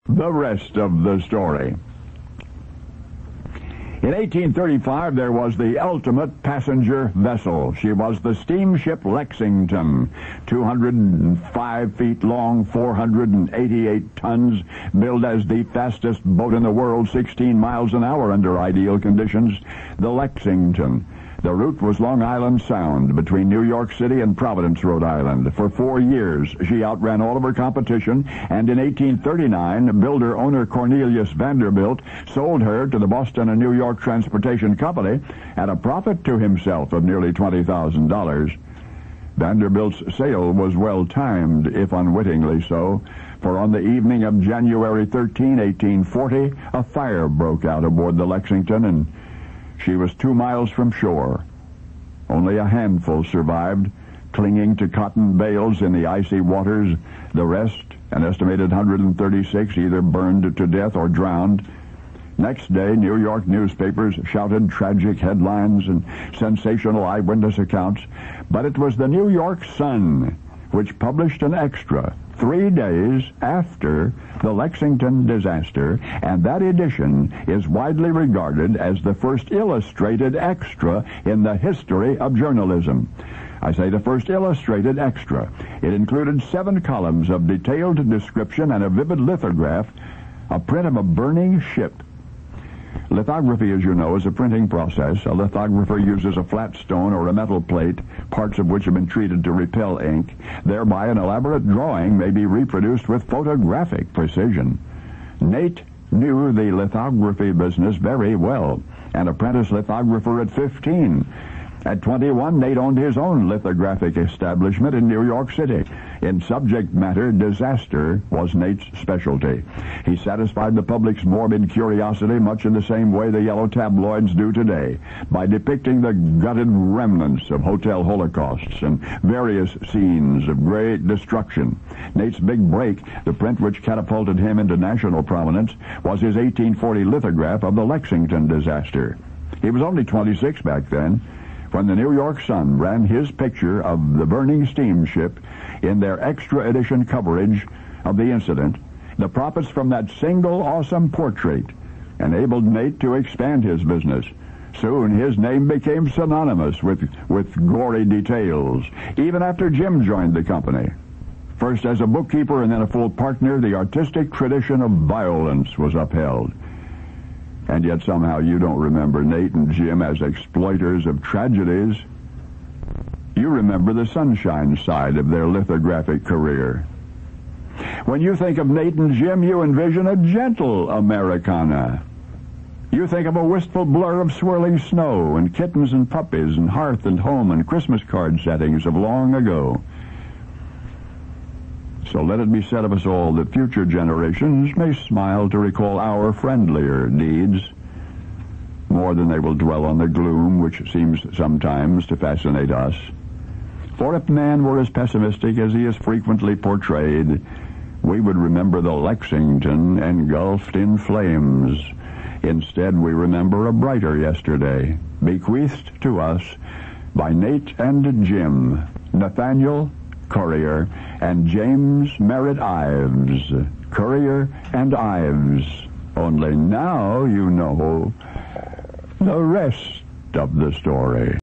the rest of the story. In 1835, there was the ultimate passenger vessel. She was the steamship Lexington, 205 feet long, 488 tons, billed as the fastest boat in the world, 16 miles an hour under ideal conditions, the Lexington. The route was Long Island Sound between New York City and Providence, Rhode Island. For 4 years, she outran all of her competition, and in 1839, builder-owner Cornelius Vanderbilt sold her to the Boston and New York Transportation Company at a profit to himself of nearly $20,000. Vanderbilt's sale was well-timed, if unwittingly so, for on the evening of January 13, 1840, a fire broke out aboard the Lexington, and she was 2 miles from shore. Only a handful survived, clinging to cotton bales in the icy waters. The rest, an estimated 136, either burned to death or drowned. Next day, New York newspapers shouted tragic headlines and sensational eyewitness accounts, but it was the New York Sun which published an extra 3 days after the Lexington disaster, and that edition is widely regarded as the first illustrated extra in the history of journalism. I say the first illustrated extra. It included 7 columns of detailed description and a vivid lithograph, a print of a burning ship. Lithography, as you know, is a printing process. A lithographer uses a flat stone or a metal plate, parts of which have been treated to repel ink. Thereby, an elaborate drawing may be reproduced with photographic precision. Nate knew the lithography business very well, an apprentice lithographer at 15. At 21, Nate owned his own lithographic establishment in New York City. In subject matter, disaster was Nate's specialty. He satisfied the public's morbid curiosity much in the same way the yellow tabloids do today, by depicting the gutted remnants of hotel holocausts and various scenes of great destruction. Nate's big break, the print which catapulted him into national prominence, was his 1840 lithograph of the Lexington disaster. He was only 26 back then, when the New York Sun ran his picture of the burning steamship in their extra edition coverage of the incident. The profits from that single awesome portrait enabled Nate to expand his business. Soon his name became synonymous with gory details, even after Jim joined the company. First as a bookkeeper and then a full partner, the artistic tradition of violence was upheld. And yet somehow you don't remember Nate and Jim as exploiters of tragedies. You remember the sunshine side of their lithographic career. When you think of Nate and Jim, you envision a gentle Americana. You think of a wistful blur of swirling snow and kittens and puppies and hearth and home and Christmas card settings of long ago. So let it be said of us all that future generations may smile to recall our friendlier deeds, more than they will dwell on the gloom which seems sometimes to fascinate us. For if man were as pessimistic as he is frequently portrayed, we would remember the Lexington engulfed in flames. Instead, we remember a brighter yesterday, bequeathed to us by Nate and Jim, Nathaniel, Currier, and James Merritt Ives. Currier and Ives. Only now you know the rest of the story.